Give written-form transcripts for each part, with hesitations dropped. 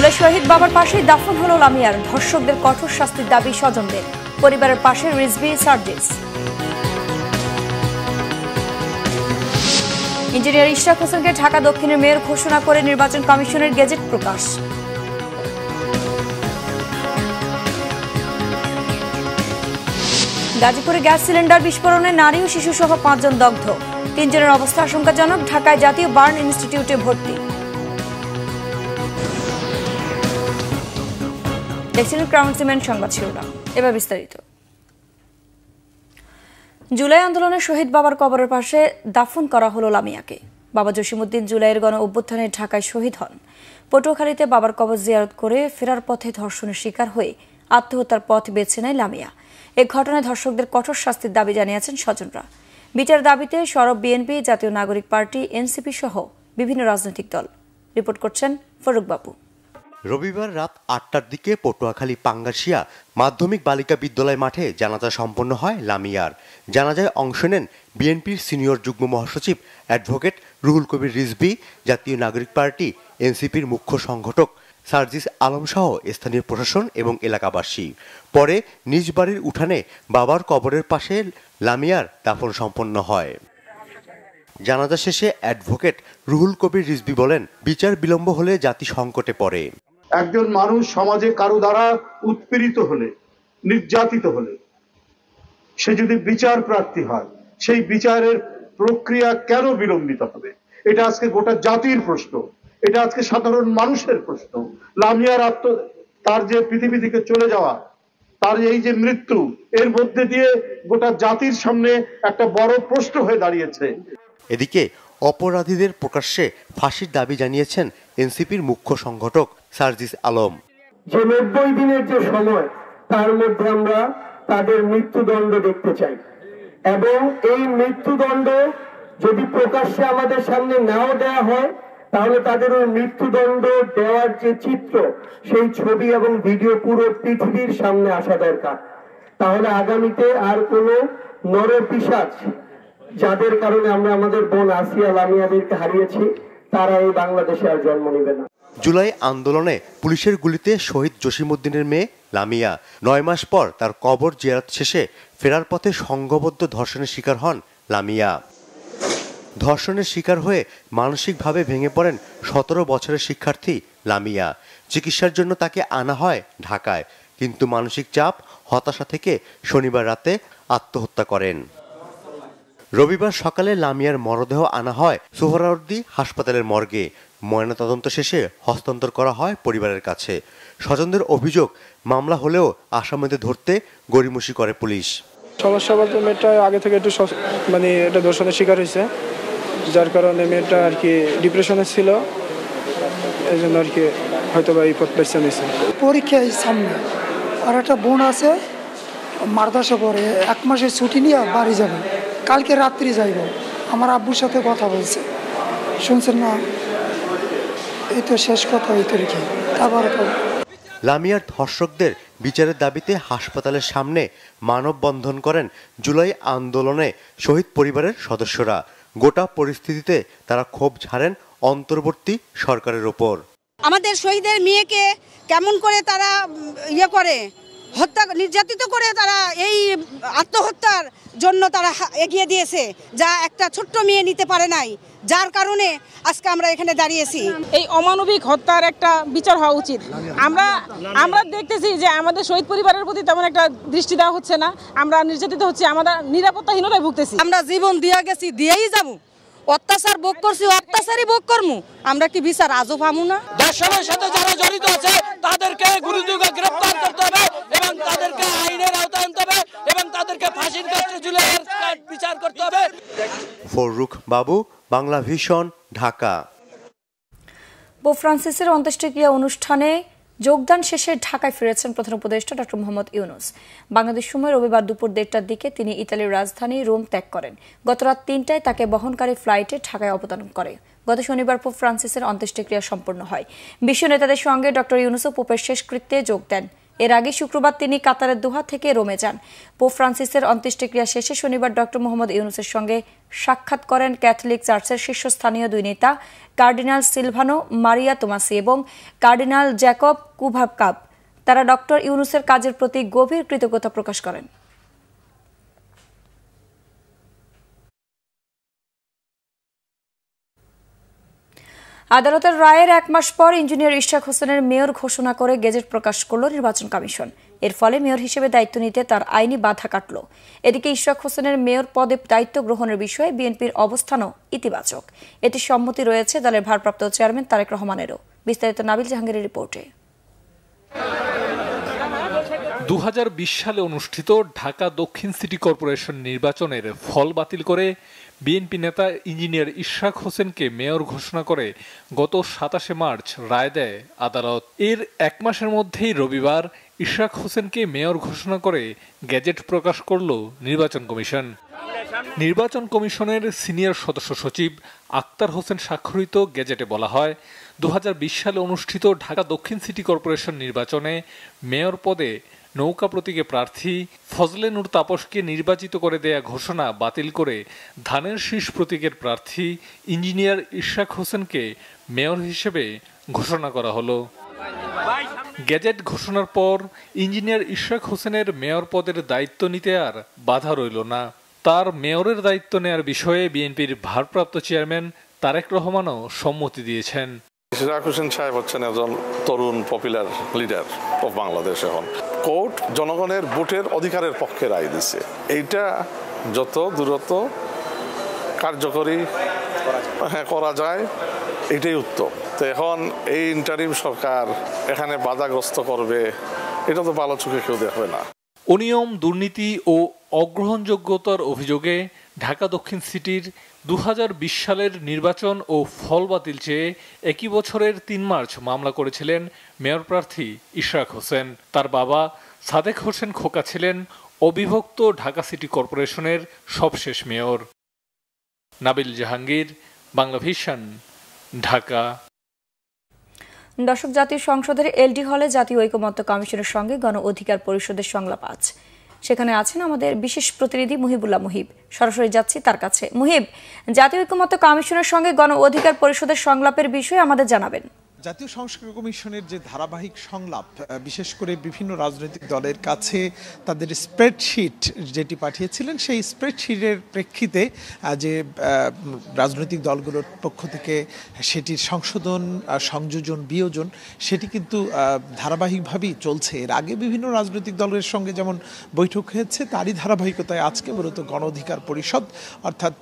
জুলাই শহীদ বাবার পাশেই দাফন হলো লামিয়ার। ধর্ষকদের কঠোর শাস্তির দাবি স্বজনদের। পরিবারের পাশে রিজভী সার্জিস। ইঞ্জিনিয়ার ইশরাক হোসেনকে ঢাকা দক্ষিণের মেয়র ঘোষণা করে নির্বাচন কমিশনের গেজেট প্রকাশ। গাজীপুরে গ্যাস সিলিন্ডার বিস্ফোরণে নারী ও শিশুসহ 5 জন দগ্ধ। 3 জনের অবস্থা আশঙ্কাজনক। ঢাকায় জাতীয় বার্ন ইনস্টিটিউটে ভর্তি। দেখছিলেন ক্রাউন সিমেন্ট সংবাদ শিরোনাম। এবার বিস্তারিত। জুলাই আন্দোলনে শহীদ বাবার কবরের পাশে দাফন করা হলো লামিয়াকে। বাবা জসিমউদ্দিন জুলাইয়ের গণ অভ্যুত্থানে ঢাকায় শহীদ হন। পটুয়াখালীতে বাবার কবর জিয়ারত করে ফেরার পথে ধর্ষণের শিকার হয়ে আত্মহত্যার পথ বেছে নেয় লামিয়া। এই ঘটনায় ধর্ষকদের কঠোর শাস্তির দাবি জানিয়েছেন স্বজনরা। বিচার দাবিতে সরব বিএনপি, জাতীয় নাগরিক পার্টি, এনসিপি সহ বিভিন্ন রাজনৈতিক দল। রিপোর্ট করছেন ফারুক বাবু। রবিবার রাত 8টার দিকে পটুয়াখালী পাঙ্গাসিয়া মাধ্যমিক বালিকা বিদ্যালয় মাঠে জানাজা সম্পন্ন হয় লামিয়ার। জানাজায় অংশ নেন বিএনপির সিনিয়র যুগ্ম মহাসচিব অ্যাডভোকেট রুহুল কবির রিজভী, জাতীয় নাগরিক পার্টি এনসিপির মুখ্য সংগঠক সার্জিস আলম সহ স্থানীয় প্রশাসন এবং এলাকাবাসী। পরে নিজ বাড়ির উঠানে বাবার কবরের পাশে লামিয়ার দাফন সম্পন্ন হয়। জানাজা শেষে অ্যাডভোকেট রুহুল কবির রিজভী বলেন, বিচার বিলম্ব হলে জাতি সংকটে পড়ে। একজন মানুষ সমাজে কারো দ্বারা উৎপীড়িত হলে, নির্যাতিত হলে, সে যদি বিচার প্রার্থী হয়, সেই বিচারের প্রক্রিয়া কেন বিলম্বিত হবে? এটা আজকে গোটা জাতির প্রশ্ন, এটা আজকে সাধারণ মানুষের প্রশ্ন। লামিয়ার তার যে পৃথিবী থেকে চলে যাওয়া, তার এই যে মৃত্যু, এর মধ্যে দিয়ে গোটা জাতির সামনে একটা বড় প্রশ্ন হয়ে দাঁড়িয়েছে। এদিকে অপরাধীদের প্রকাশ্যে ফাঁসির দাবি জানিয়েছেন এনসিপির মুখ্য সংগঠক সার্জিস আলম। যে 90 দিনের যে সময়, তার মধ্যে আমরা তাদের মৃত্যুদণ্ড দেখতে চাই, এবং এই মৃত্যুদণ্ড যদি প্রকাশ্যে আমাদের সামনে নাও দেওয়া হয়, তাহলে তাদের ওই মৃত্যুদণ্ড দেওয়ার যে চিত্র, সেই ছবি এবং ভিডিও পুরো পৃথিবীর সামনে আসা দরকার। তাহলে আগামীতে আর কোনো নরপিশাচ, যাদের কারণে আমরা আমাদের বোন আসিয়া লামিয়াদেরকে হারিয়েছি, তারা এই বাংলাদেশে আর জন্ম নেবে না। জুলাই আন্দোলনে পুলিশের গুলিতে শহীদ জসিমউদ্দিনের মেয়ে লামিয়া 9 মাস পর তার কবর জিয়ারত শেষে ফেরার পথে সংঘবদ্ধ ধর্ষণের শিকার হন লামিয়া। ধর্ষণের শিকার হয়ে মানসিকভাবে ভেঙে পড়েন 17 বছরের শিক্ষার্থী লামিয়া। চিকিৎসার জন্য তাকে আনা হয় ঢাকায়, কিন্তু মানসিক চাপ, হতাশা থেকে শনিবার রাতে আত্মহত্যা করেন। রবিবার সকালে লামিয়ার মরদেহ আনা হয় সোহরাওয়ার্দী হাসপাতালের মর্গে। ময়নাতদন্ত শেষে হস্তান্তর করা হয় পরিবারের কাছে। স্বজনদের অভিযোগ, মামলা হলেও আসামিদের ধরতে গড়িমসি করে পুলিশ। সমস্যা বলতে মেয়েটা আগে থেকে একটু এটা ধর্ষণের শিকার হয়েছে, যার কারণে মেয়েটা আর কি ডিপ্রেশনে ছিল, এই জন্য আর কি হয়তো বা এই পথ বেছে নিয়েছে। পরীক্ষা সামনে, আর একটা বোন আছে মাদ্রাসা পড়ে, 1 মাসের ছুটি নিয়ে বাড়ি যাবে, কালকে রাত্রি যাইব। আমার আব্বুর সাথে কথা বলছে, শুনছেন না? এই তো শেষ কথা, এই তরিকে আবার লামিয়ার ধর্ষকদের বিচারের দাবিতে হাসপাতালের সামনে মানববন্ধন করেন জুলাই আন্দোলনে শহীদ পরিবারের সদস্যরা। গোটা পরিস্থিতিতে তারা ক্ষোভ ঝাড়েন অন্তর্বর্তী সরকারের ওপর। আমাদের শহীদের মেয়েকে কেমন করে তারা করে হত্যা, নির্যাতিত করে তারা এই আত্মহত্যার জন্য তারা এগিয়ে দিয়েছে, যা একটা ছোট্ট মেয়ে নিতে পারে নাই, যার কারণে আজকে আমরা এখানে দাঁড়িয়েছি। এই অমানবিক হত্যার একটা বিচার হওয়া উচিত। আমরা দেখতেছি যে আমাদের শহীদ পরিবারের প্রতি তেমন একটা দৃষ্টি দেওয়া হচ্ছে না, আমরা নির্যাতিত হচ্ছি, আমাদের নিরাপত্তাহীনতায় ভুগতেছি। আমরা জীবন দিয়ে গেছি, দিয়েই যাবো। অত্যাচার ভোগ করছি, অত্যাচারই ভোগ করবো। আমরা কি বিচার আজও পাবো না? ধর্ষণের সাথে যারা জড়িত আছে তাদেরকে গুরুত্বপূর্ণ গ্রেফতার করতে হবে এবং তাদেরকে আইনের আওতায় আনতে হবে এবং তাদেরকে ফাঁসির কাস্টে ঝুলিয়ে বিচার করতে হবে। ফারুক বাবু, বাংলা ভিশন, ঢাকা। পোপ ফ্রান্সিসের অন্ত্যেষ্টিক্রিয়া অনুষ্ঠানে যোগদান শেষে ঢাকায় ফিরেছেন প্রধান উপদেষ্টা ডক্টর মোহাম্মদ ইউনূস। বাংলাদেশ সময় রবিবার দুপুর 1টার দিকে তিনি ইতালির রাজধানী রোম ত্যাগ করেন। গত রাত 3টায় তাকে বহনকারী ফ্লাইটে ঢাকায় অবতরণ করে। গত শনিবার পোপ ফ্রান্সিসের অন্ত্যেষ্টিক্রিয়া সম্পন্ন হয়। বিশ্ব নেতাদের সঙ্গে ডক্টর ইউনূসও পোপের শেষকৃত্যে যোগ দেন। এর আগে শুক্রবার তিনি কাতারের দোহা থেকে রোমে যান। পোপ ফ্রান্সিসের অন্ত্যেষ্টিক্রিয়া শেষে শনিবার ডক্টর মোহাম্মদ ইউনুসের সঙ্গে সাক্ষাৎ করেন ক্যাথলিক চার্চের শীর্ষস্থানীয় দুই নেতা কার্ডিনাল সিলভানো মারিয়া তোমাসি এবং কার্ডিনাল জ্যাকব কুভাবকাব। তারা ডক্টর ইউনুসের কাজের প্রতি গভীর কৃতজ্ঞতা প্রকাশ করেন। আদালতের রায়ের 1 মাস পর ইঞ্জিনিয়ার ইশরাক হোসেনের মেয়র ঘোষণা করে গেজেট প্রকাশ করল নির্বাচন কমিশন। এর ফলে মেয়র হিসেবে দায়িত্ব নিতে তার আইনি বাধা কাটল। এদিকে ইশরাক হোসেনের মেয়র পদে দায়িত্ব গ্রহণের বিষয়ে বিএনপির অবস্থানও ইতিবাচক। এতে সম্মতি রয়েছে দলের ভারপ্রাপ্ত চেয়ারম্যান তারেক রহমানেরও। বিস্তারিত নাবিল জাহাঙ্গীরের রিপোর্টে। 2020 সালে অনুষ্ঠিত ঢাকা দক্ষিণ সিটি কর্পোরেশন নির্বাচনের ফল বাতিল করে বিএনপি নেতা ইঞ্জিনিয়ার ইশরাক হোসেনকে মেয়র ঘোষণা করে গত 27 মার্চ রায় দেয় আদালত। এর 1 মাসের মধ্যেই রবিবার ইশরাক হোসেনকে মেয়র ঘোষণা করে গেজেট প্রকাশ করল নির্বাচন কমিশন। নির্বাচন কমিশনের সিনিয়র সদস্য সচিব আক্তার হোসেন স্বাক্ষরিত গেজেটে বলা হয়, 2020 সালে অনুষ্ঠিত ঢাকা দক্ষিণ সিটি কর্পোরেশন নির্বাচনে মেয়র পদে নৌকা প্রতীকে প্রার্থী ফজলে নূর তাপসকে নির্বাচিত করে দেয়া ঘোষণা বাতিল করে ধানের শীষ প্রতীকের প্রার্থী ইঞ্জিনিয়ার ইশরাক হোসেনকে মেয়র হিসেবে ঘোষণা করা হলো। গেজেট ঘোষণার পর ইঞ্জিনিয়ার ইশরাক হোসেনের মেয়র পদের দায়িত্ব নিতে আর বাধা রইল না। তার মেয়রের দায়িত্ব নেয়ার বিষয়ে বিএনপির ভারপ্রাপ্ত চেয়ারম্যান তারেক রহমানও সম্মতি দিয়েছেন। ইশরাক হোসেন সাহেব হচ্ছেন একজন তরুণ পপুলার লিডার অফ বাংলাদেশ। এখন কোর্ট জনগণের ভোটের অধিকারের পক্ষে রায় দিছে, এইটা যত দ্রুত কার্যকরী করা যায় এটাই উত্তম। তো এখন এই ইন্টারিম সরকার এখানে বাধাগ্রস্ত করবে, এটা তো ভালো চোখে কেউ দেখবে না। অনিয়ম, দুর্নীতি ও অগ্রহণযোগ্যতার অভিযোগে ঢাকা দক্ষিণ সিটির 2020 সালের নির্বাচন ও ফল বাতিল চেয়ে একই বছরের 3 মার্চ মামলা করেছিলেন মেয়র প্রার্থী ইশরাক হোসেন। তার বাবা সাদেক হোসেন খোকা ছিলেন অবিভক্ত ঢাকা সিটি কর্পোরেশনের সবশেষ মেয়র। নাবিল জাহাঙ্গীর, বাংলা ভিশন, ঢাকা। দর্শক, জাতীয় সংসদের এলডি হলে জাতীয় ঐকমত্য কমিশনের সঙ্গে গণ অধিকার পরিষদের সংলাপ আজ। সেখানে আছেন আমাদের বিশেষ প্রতিনিধি মুহিবুল্লাহ মুহিব। সরাসরি যাচ্ছি তার কাছে। মুহিব, জাতীয় ঐকমত্য কমিশনের সঙ্গে গণ অধিকার পরিষদের সংলাপের বিষয়ে আমাদের জানাবেন। জাতীয় সংস্কার কমিশনের যে ধারাবাহিক সংলাপ, বিশেষ করে বিভিন্ন রাজনৈতিক দলের কাছে তাদের স্প্রেডশিট যেটি পাঠিয়েছিলেন, সেই স্প্রেডশিটের প্রেক্ষিতে যে রাজনৈতিক দলগুলোর পক্ষ থেকে সেটির সংশোধন, সংযোজন, বিয়োজন সেটি কিন্তু ধারাবাহিকভাবেই চলছে। এর আগে বিভিন্ন রাজনৈতিক দলের সঙ্গে যেমন বৈঠক হয়েছে, তারই ধারাবাহিকতায় আজকে মূলত গণ অধিকার পরিষদ অর্থাৎ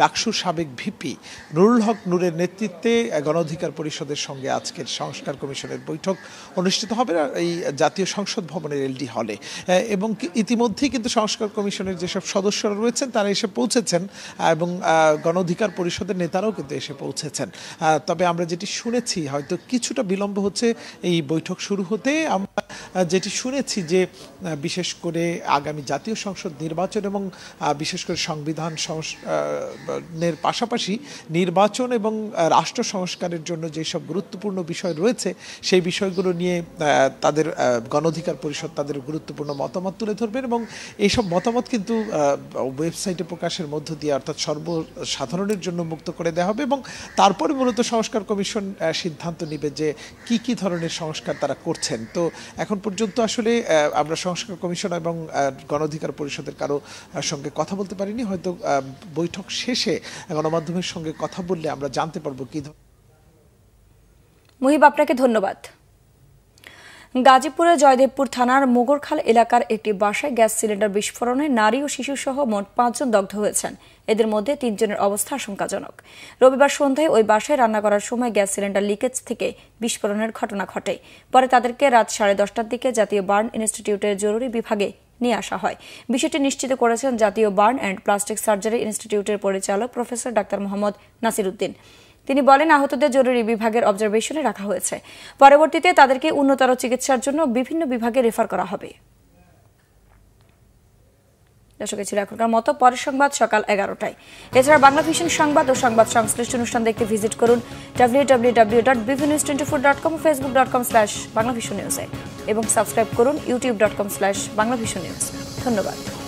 ডাকসুর সাবেক ভিপি নুরুল হক নূরের নেতৃত্বে গণ অধিকার পরিষদের সঙ্গে আজকের সংস্কার কমিশনের বৈঠক অনুষ্ঠিত হবে এই জাতীয় সংসদ ভবনের এলডি হলে। এবং ইতিমধ্যেই কিন্তু সংস্কার কমিশনের যেসব সদস্যরা রয়েছেন তারা এসে পৌঁছেছেন এবং গণ অধিকার পরিষদের নেতারাও কিন্তু এসে পৌঁছেছেন। তবে আমরা যেটি শুনেছি, হয়তো কিছুটা বিলম্ব হচ্ছে এই বৈঠক শুরু হতে। আমরা যেটি শুনেছি যে বিশেষ করে আগামী জাতীয় সংসদ নির্বাচন এবং বিশেষ করে সংবিধান সংস্কারের পাশাপাশি নির্বাচন এবং রাষ্ট্র সংস্কারের জন্য যেসব গুরুত্বপূর্ণ বিষয় রয়েছে সেই বিষয়গুলো নিয়ে তাদের গণ অধিকার পরিষদ তাদের গুরুত্বপূর্ণ মতামত তুলে ধরবেন এবং এইসব মতামত কিন্তু ওয়েবসাইটে প্রকাশের মধ্য দিয়ে অর্থাৎ সর্বসাধারণের জন্য মুক্ত করে দেওয়া হবে এবং তারপরে মূলত সংস্কার কমিশন সিদ্ধান্ত নেবে যে কি কি ধরনের সংস্কার তারা করছেন। তো এখন পর্যন্ত আসলে আমরা সংস্কার কমিশন এবং গণ অধিকার পরিষদের কারো সঙ্গে কথা বলতে পারিনি। হয়তো বৈঠক শেষে গণমাধ্যমের সঙ্গে কথা বললে আমরা জানতে পারবো কি। মুহিব, আপনাকে ধন্যবাদ। গাজীপুরের জয়দেবপুর থানার মোগরখাল এলাকার একটি বাসায় গ্যাস সিলিন্ডার বিস্ফোরণে নারী ও শিশুসহ মোট 5 জন দগ্ধ হয়েছেন। এদের মধ্যে 3 জনের অবস্থা আশঙ্কাজনক। রবিবার সন্ধ্যায় ওই বাসায় রান্না করার সময় গ্যাস সিলিন্ডার লিকেজ থেকে বিস্ফোরণের ঘটনা ঘটে। পরে তাদেরকে রাত 10:30টার দিকে জাতীয় বার্ন ইনস্টিটিউটের জরুরি বিভাগে নিয়ে আসা হয়। বিষয়টি নিশ্চিত করেছেন জাতীয় বার্ন অ্যান্ড প্লাস্টিক সার্জারি ইনস্টিটিউটের পরিচালক প্রফেসর ডাক্তার মোহাম্মদ নাসির উদ্দিন। তিনি বলেন, আহতদের জরুরি বিভাগের অবজারভেশনে রাখা হয়েছে। পরবর্তীতে তাদেরকে উন্নতর চিকিৎসার জন্য বিভিন্ন বিভাগে রেফার করা হবে। দর্শক, ছিল এখনকার মতো। পরের সংবাদ সকাল 11টায়। এছাড়া বাংলা ভিশন সংবাদ ও সংবাদ সংশ্লিষ্ট অনুষ্ঠান দেখতে ভিজিট করুন www.bvnews24.com ও facebook.com/banglavisionnews। এবং সাবস্ক্রাইব করুন youtube.com/banglavision news। ধন্যবাদ।